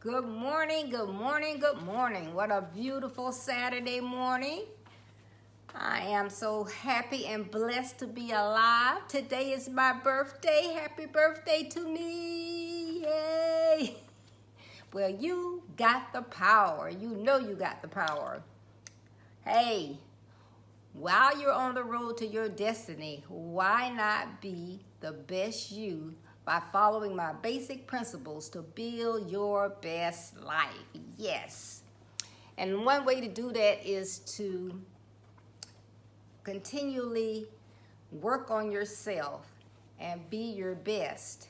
Good morning, good morning, good morning. What a beautiful Saturday morning. I am so happy and blessed to be alive. Today is my birthday. Happy birthday to me. Yay. Well, you got the power. You know you got the power. Hey, while you're on the road to your destiny, why not be the best you by following my basic principles to build your best life? Yes. And one way to do that is to continually work on yourself and be your best.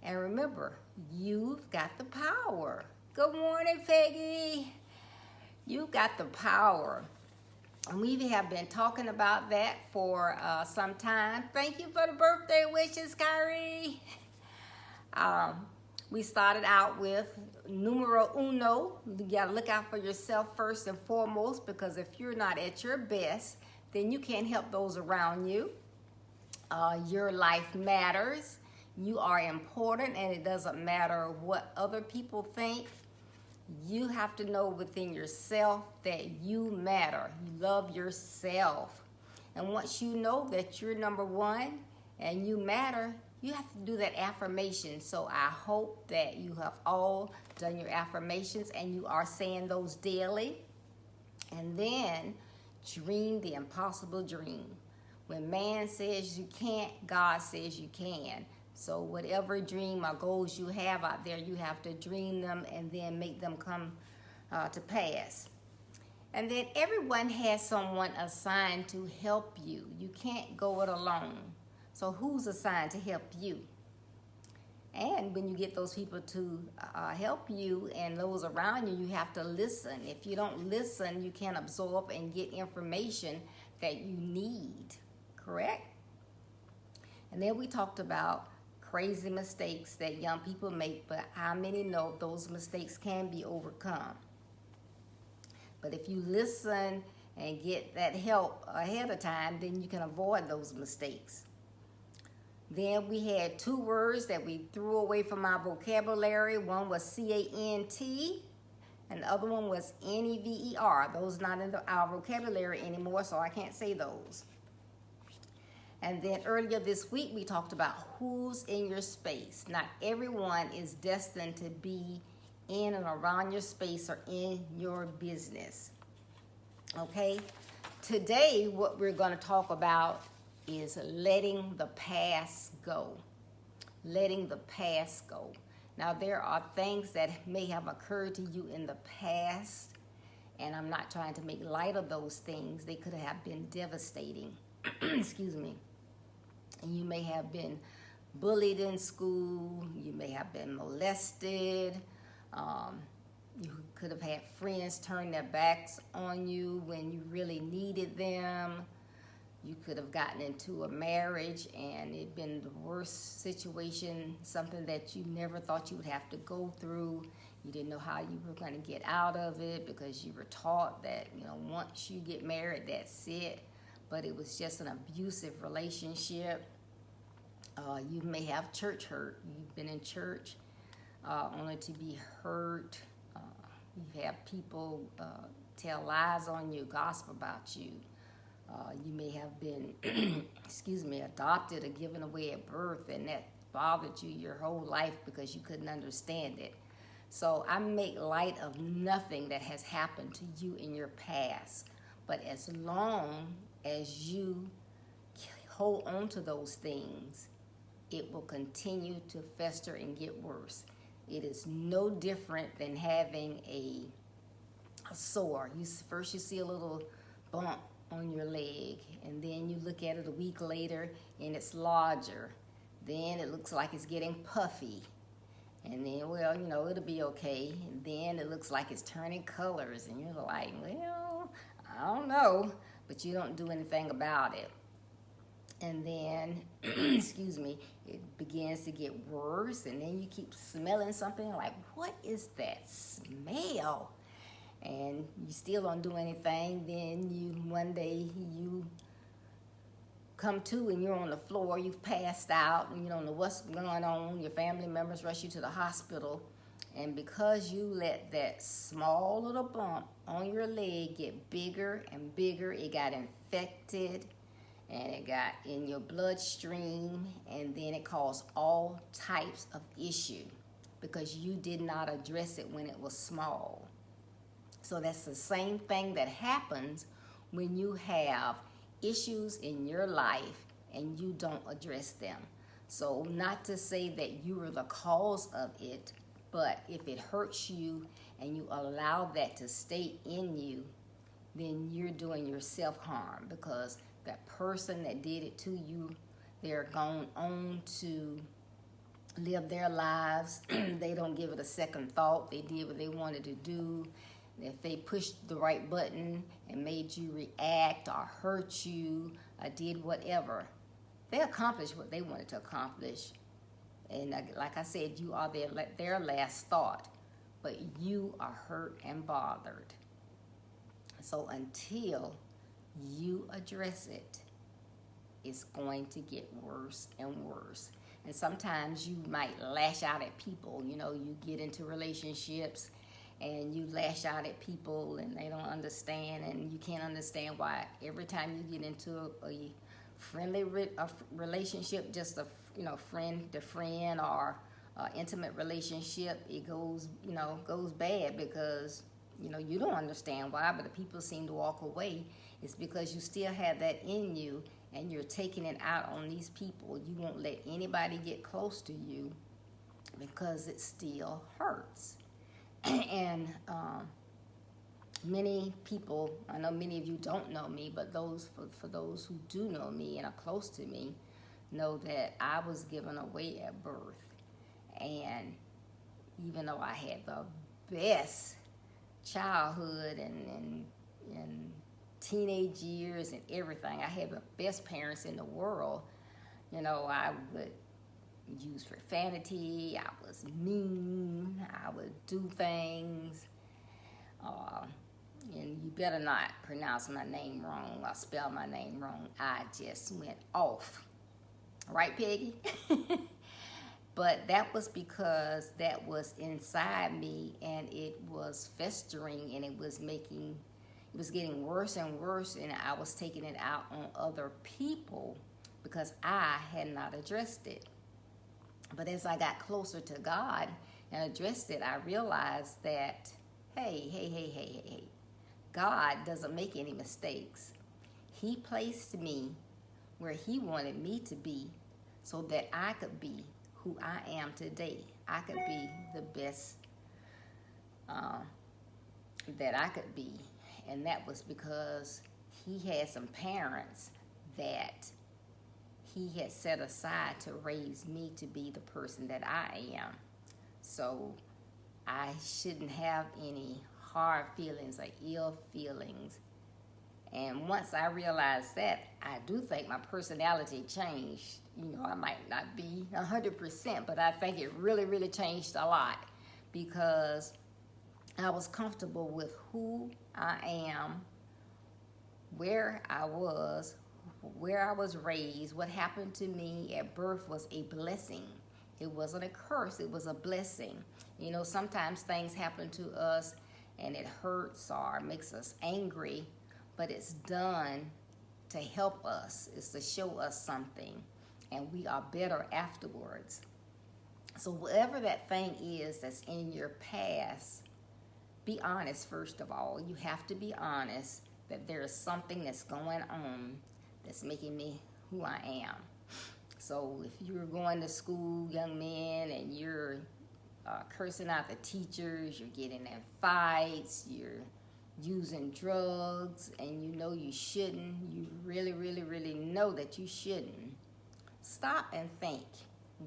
And remember, you've got the power. Good morning, Peggy. You got the power. And we have been talking about that for some time. Thank you for the birthday wishes, Kyrie. We started out with numero uno. You gotta look out for yourself first and foremost, because if you're not at your best, then you can't help those around you. Your life matters. You are important, and it doesn't matter what other people think. You have to know within yourself that you matter. You love yourself. And once you know that you're number one and you matter, you have to do that affirmation. So I hope that you have all done your affirmations and you are saying those daily. And then dream the impossible dream. When man says you can't, God says you can. So whatever dream or goals you have out there, you have to dream them and then make them come to pass. And then everyone has someone assigned to help you. You can't go it alone. So who's assigned to help you? And when you get those people to help you and those around you, you have to listen. If you don't listen, you can't absorb and get information that you need, correct? And then we talked about crazy mistakes that young people make, but how many know those mistakes can be overcome? But if you listen and get that help ahead of time, then you can avoid those mistakes. Then we had two words that we threw away from our vocabulary. One was C-A-N-T, and the other one was N-E-V-E-R. Those are not in our vocabulary anymore, so I can't say those. And then earlier this week, we talked about who's in your space. Not everyone is destined to be in and around your space or in your business. Okay? Today, what we're going to talk about is letting the past go. Letting the past go. Now, there are things that may have occurred to you in the past, and I'm not trying to make light of those things. They could have been devastating. Excuse me. And you may have been bullied in school. You may have been molested. You could have had friends turn their backs on you when you really needed them. You could have gotten into a marriage and it'd been the worst situation, something that you never thought you would have to go through. You didn't know how you were going to get out of it because you were taught that, once you get married, that's it. But it was just an abusive relationship. You may have church hurt. You've been in church only to be hurt. You have people tell lies on you, gossip about you. You may have been, adopted or given away at birth, and that bothered you your whole life because you couldn't understand it. So I make light of nothing that has happened to you in your past. But as long as you hold on to those things, it will continue to fester and get worse. It is no different than having a sore. First you see a little bump on your leg, and then you look at it a week later and it's larger. Then it looks like it's getting puffy, and then, well, you know, it'll be okay. And then it looks like it's turning colors, and you're like, well, I don't know, but you don't do anything about it. And then, excuse me, it begins to get worse, and then you keep smelling something like, what is that smell? And you still don't do anything. Then one day you come to and you're on the floor, you've passed out, and you don't know what's going on. Your family members rush you to the hospital, and because you let that small little bump on your leg get bigger and bigger, it got infected, and it got in your bloodstream, and then it caused all types of issue because you did not address it when it was small. So that's the same thing that happens when you have issues in your life and you don't address them. So not to say that you are the cause of it, but if it hurts you and you allow that to stay in you, then you're doing yourself harm, because that person that did it to you, they're gone on to live their lives. They don't give it a second thought. They did what they wanted to do. If they pushed the right button and made you react or hurt you or did whatever, they accomplished what they wanted to accomplish. And like I said, you are their last thought, but you are hurt and bothered. So until you address it, it's going to get worse and worse. And sometimes you might lash out at people. You know, you get into relationships and you lash out at people and they don't understand, and you can't understand why every time you get into a friendly relationship, just a friend to friend or intimate relationship, it goes bad because you don't understand why, but the people seem to walk away. It's because you still have that in you and you're taking it out on these people. You won't let anybody get close to you because it still hurts. And many people, I know many of you don't know me, but for those who do know me and are close to me, know that I was given away at birth. And even though I had the best childhood and teenage years and everything, I had the best parents in the world, I would use profanity, I was mean, I would do things, and you better not pronounce my name wrong or spell my name wrong. I just went off. Right, Peggy? But that was because that was inside me, and it was festering, and it was getting worse and worse, and I was taking it out on other people because I had not addressed it. But as I got closer to God and addressed it, I realized that, hey, God doesn't make any mistakes. He placed me where He wanted me to be so that I could be who I am today. I could be the best that I could be. And that was because He had some parents that He had set aside to raise me to be the person that I am. So I shouldn't have any hard feelings or ill feelings. And once I realized that, I do think my personality changed. I might not be 100%, but I think it really, really changed a lot because I was comfortable with who I am, where I was raised. What happened to me at birth was a blessing. It wasn't a curse, it was a blessing. Sometimes things happen to us and it hurts or makes us angry, but it's done to help us. It's to show us something, and we are better afterwards. So whatever that thing is that's in your past, be honest first of all. You have to be honest that there is something that's going on that's making me who I am. So if you're going to school, young man, and you're cursing out the teachers, you're getting in fights, you're using drugs and you know you shouldn't, you really, really, really know that you shouldn't, stop and think,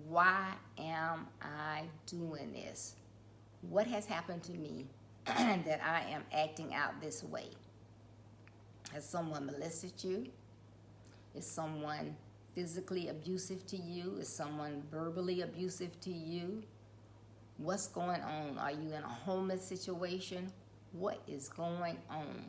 why am I doing this? What has happened to me that I am acting out this way? Has someone molested you? Is someone physically abusive to you? Is someone verbally abusive to you? What's going on? Are you in a homeless situation? What is going on?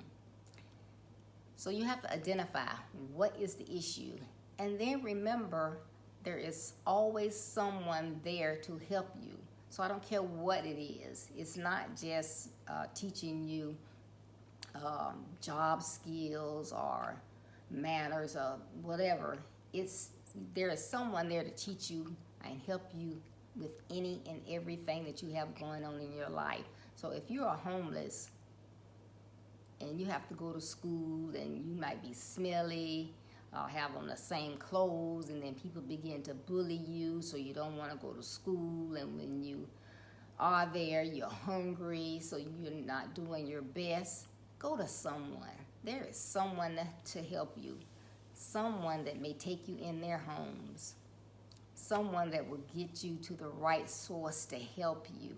So you have to identify what is the issue. And then remember, there is always someone there to help you. So I don't care what it is. It's not just teaching you job skills or manners or whatever. There is someone there to teach you and help you with any and everything that you have going on in your life. So if you are homeless and you have to go to school and you might be smelly, have on the same clothes, and then people begin to bully you, so you don't want to go to school, and when you are there, you're hungry, so you're not doing your best, go to someone. There is someone to help you, someone that may take you in their homes, someone that will get you to the right source to help you.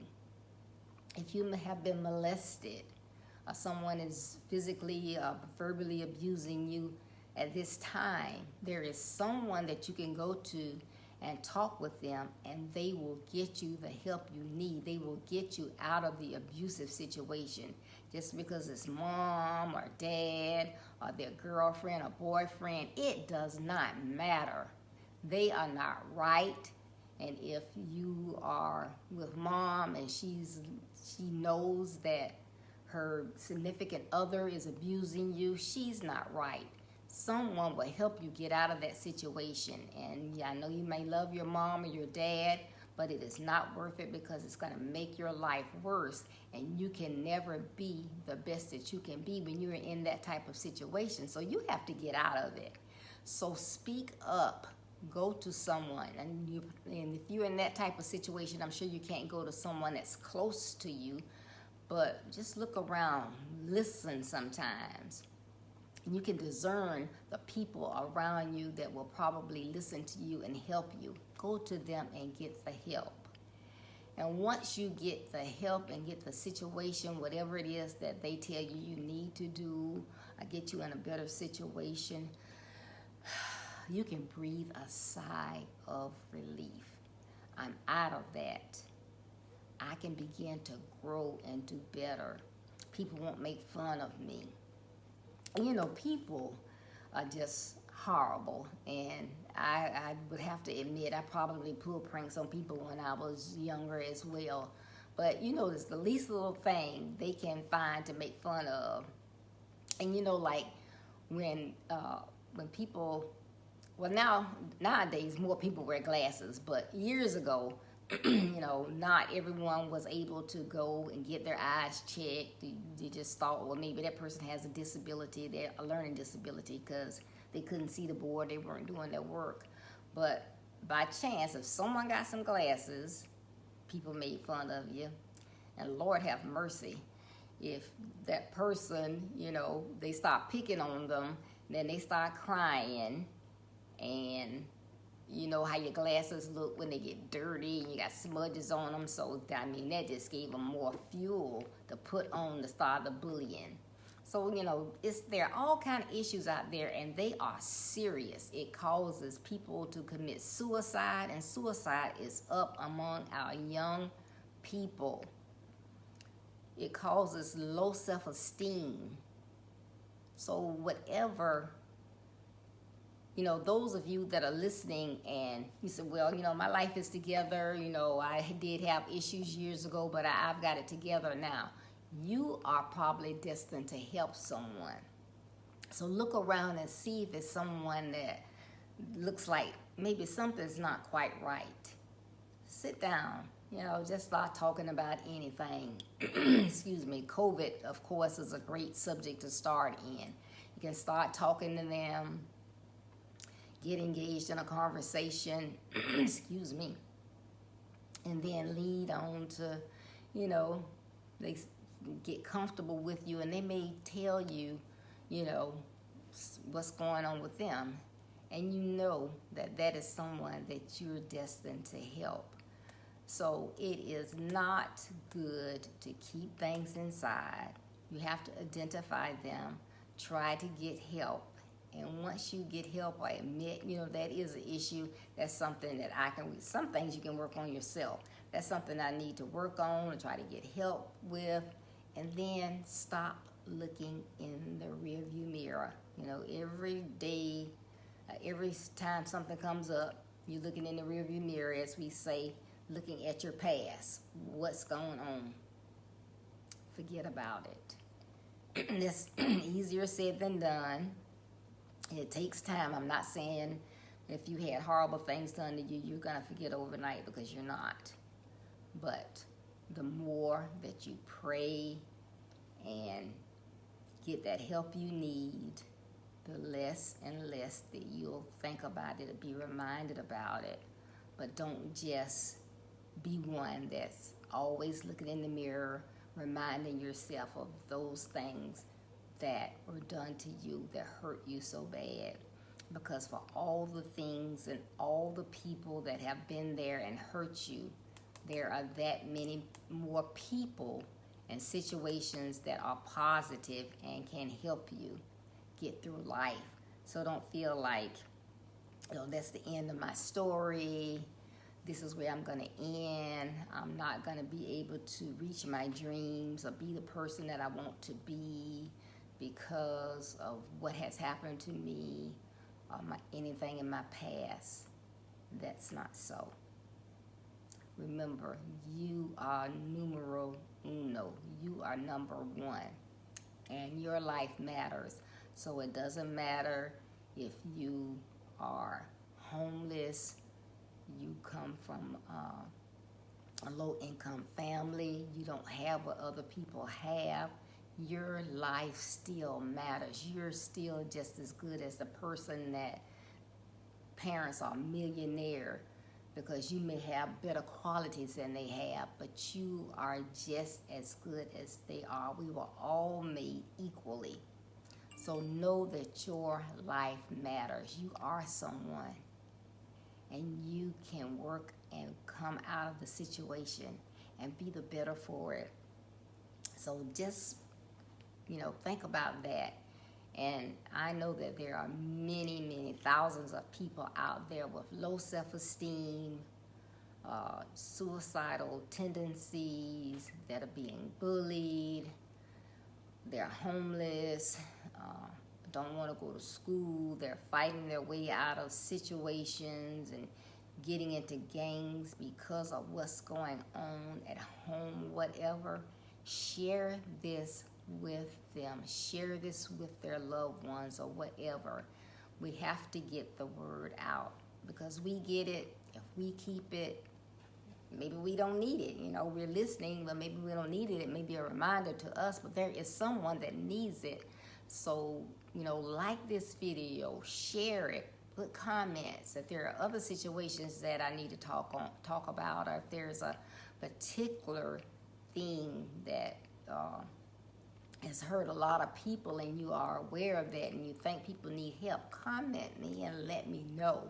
If you have been molested, or someone is physically, verbally abusing you, at this time, there is someone that you can go to and talk with them, and they will get you the help you need. They will get you out of the abusive situation. Just because it's mom or dad or their girlfriend or boyfriend, it does not matter. They are not right. And if you are with mom and she knows that her significant other is abusing you, she's not right. Someone will help you get out of that situation. And I know you may love your mom or your dad, but it is not worth it, because it's going to make your life worse, and you can never be the best that you can be when you're in that type of situation. So you have to get out of it. So speak up. Go to someone. And if you're in that type of situation, I'm sure you can't go to someone that's close to you, but just look around. Listen sometimes. You can discern the people around you that will probably listen to you and help you. Go to them and get the help. And once you get the help and get the situation, whatever it is that they tell you you need to do, or get you in a better situation, you can breathe a sigh of relief. I'm out of that. I can begin to grow and do better. People won't make fun of me. You know, people are just horrible, and I would have to admit I probably pulled pranks on people when I was younger as well. But you know, it's the least little thing they can find to make fun of. And you know, like when people, well, nowadays more people wear glasses, but years ago, you know, not everyone was able to go and get their eyes checked. They just thought, well, maybe that person has a disability, a learning disability, because they couldn't see the board, they weren't doing their work. But by chance, if someone got some glasses, people made fun of you. And Lord have mercy, if that person, you know, they start picking on them, then they start crying, and you know how your glasses look when they get dirty and you got smudges on them. So, I mean, that just gave them more fuel to put on to start the bullying. So, you know, there are all kind of issues out there, and they are serious. It causes people to commit suicide, and suicide is up among our young people. It causes low self-esteem. So whatever, you know, those of you that are listening and you said, well, you know, my life is together, you know, I did have issues years ago, but I've got it together now. You are probably destined to help someone. So look around and see if it's someone that looks like maybe something's not quite right. Sit down, you know, just start talking about anything. Excuse me. COVID, of course, is a great subject to start in. You can start talking to them, get engaged in a conversation, excuse me, and then lead on to, you know, they get comfortable with you, and they may tell you, you know, what's going on with them, and you know that that is someone that you're destined to help. So it is not good to keep things inside. You have to identify them, try to get help. And once you get help or admit, you know, that is an issue, that's something that some things you can work on yourself. That's something I need to work on and try to get help with. And then stop looking in the rearview mirror. You know, every day, every time something comes up, you're looking in the rearview mirror, as we say, looking at your past. What's going on? Forget about it. It's easier said than done. It takes time. I'm not saying if you had horrible things done to you, you're going to forget overnight, because you're not. But the more that you pray and get that help you need, the less and less that you'll think about it and be reminded about it. But don't just be one that's always looking in the mirror, reminding yourself of those things that were done to you that hurt you so bad. Because for all the things and all the people that have been there and hurt you, there are that many more people and situations that are positive and can help you get through life. So don't feel like, you know, that's the end of my story. This is where I'm going to end. I'm not going to be able to reach my dreams or be the person that I want to be because of what has happened to me or anything in my past. That's not so. Remember, you are numero uno. You are number one. And your life matters. So it doesn't matter if you are homeless, you come from a low-income family, you don't have what other people have. Your life still matters. You're still just as good as the person that parents are millionaire, because you may have better qualities than they have, but you are just as good as they are. We were all made equally. So know that your life matters. You are someone, and you can work and come out of the situation and be the better for it. So just, you know, think about that. And I know that there are many, many thousands of people out there with low self-esteem, suicidal tendencies, that are being bullied, they're homeless, don't want to go to school, they're fighting their way out of situations and getting into gangs because of what's going on at home, whatever. Share this with them. Share this with their loved ones or whatever. We have to get the word out, because we get it. If we keep it, maybe we don't need it. You know, we're listening, but maybe we don't need it. It may be a reminder to us, but there is someone that needs it. So, you know, like this video, share it, put comments. If there are other situations that I need to talk about, or if there's a particular thing that has hurt a lot of people and you are aware of that and you think people need help, comment me and let me know,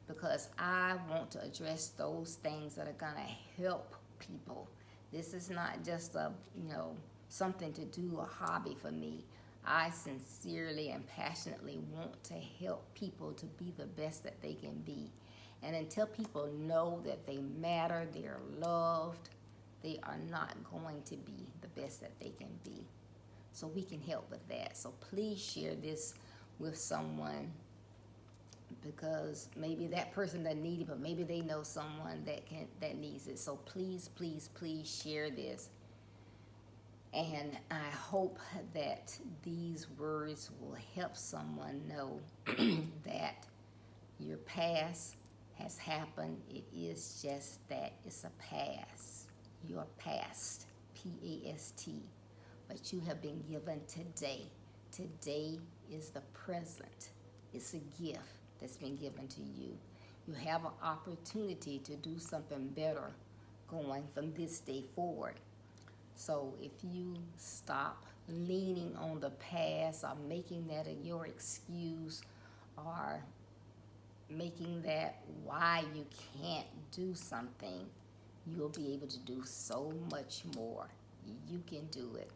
because I want to address those things that are going to help people. This is not just a, you know, something to do, a hobby for me. I sincerely and passionately want to help people to be the best that they can be. And until people know that they matter, they're loved, they are not going to be the best that they can be. So we can help with that. So please share this with someone, because maybe that person doesn't need it, but maybe they know someone that needs it. So please, please, please share this. And I hope that these words will help someone know that your past has happened. It is just that. It's a past. Your past, P-A-S-T. But you have been given today. Today is the present. It's a gift that's been given to you. You have an opportunity to do something better going from this day forward. So if you stop leaning on the past or making that your excuse or making that why you can't do something, you'll be able to do so much more. You can do it.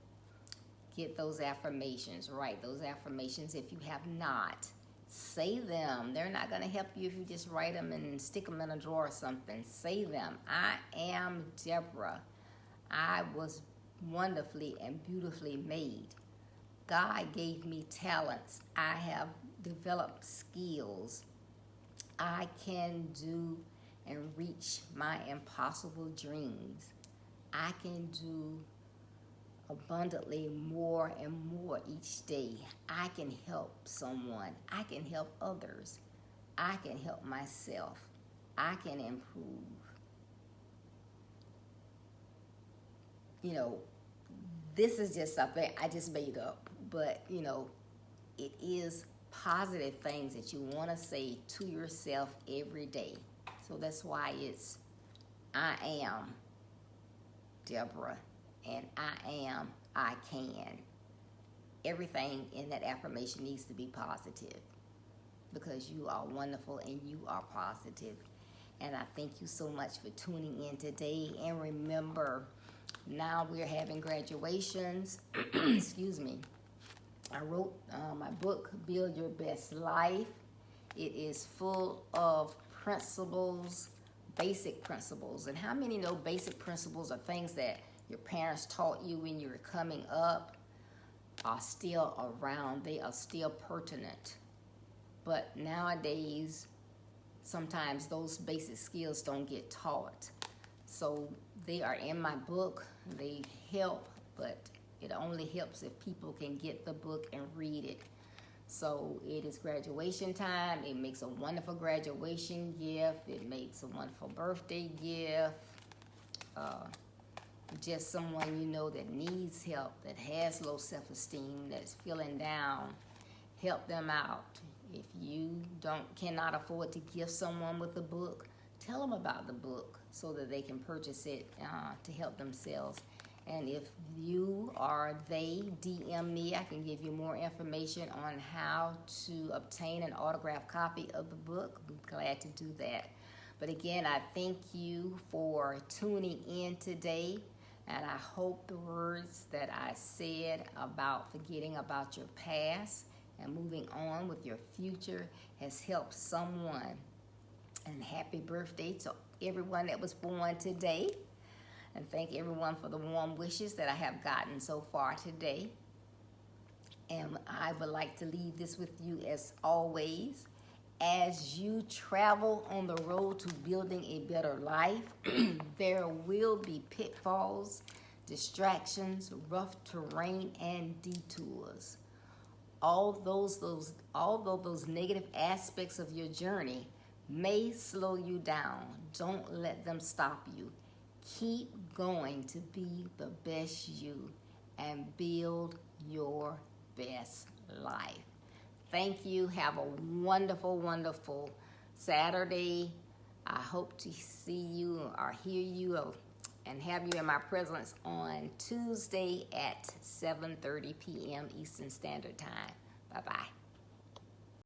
Get those affirmations, write those affirmations. If you have not, say them. They're not going to help you if you just write them and stick them in a drawer or something. Say them. I am Deborah. I was wonderfully and beautifully made. God gave me talents. I have developed skills. I can do and reach my impossible dreams. I can do abundantly more and more each day. I can help someone. I can help others. I can help myself. I can improve. You know, this is just something I just made up, but you know, it is positive things that you want to say to yourself every day. So that's why it's I am Deborah, and I can. Everything in that affirmation needs to be positive because you are wonderful and you are positive. And I thank you so much for tuning in today. And remember, now we're having graduations. Excuse me. I wrote my book, Build Your Best Life. It is full of principles, basic principles. And how many know basic principles are things that your parents taught you when you were coming up are still around. They are still pertinent. But nowadays, sometimes those basic skills don't get taught. So they are in my book. They help, but it only helps if people can get the book and read it. So it is graduation time. It makes a wonderful graduation gift. It makes a wonderful birthday gift. Just someone you know that needs help, that has low self-esteem, that's feeling down, help them out. If you cannot afford to gift someone with a book, tell them about the book so that they can purchase it to help themselves. And if you or they DM me, I can give you more information on how to obtain an autographed copy of the book. I'd be glad to do that. But again, I thank you for tuning in today. And I hope the words that I said about forgetting about your past and moving on with your future has helped someone. And happy birthday to everyone that was born today. And thank everyone for the warm wishes that I have gotten so far today. And I would like to leave this with you as always. As you travel on the road to building a better life, there will be pitfalls, distractions, rough terrain, and detours. Although those negative aspects of your journey may slow you down, don't let them stop you. Keep going to be the best you and build your best life. Thank you. Have a wonderful, wonderful Saturday. I hope to see you or hear you and have you in my presence on Tuesday at 7:30 p.m. Eastern Standard Time. Bye-bye.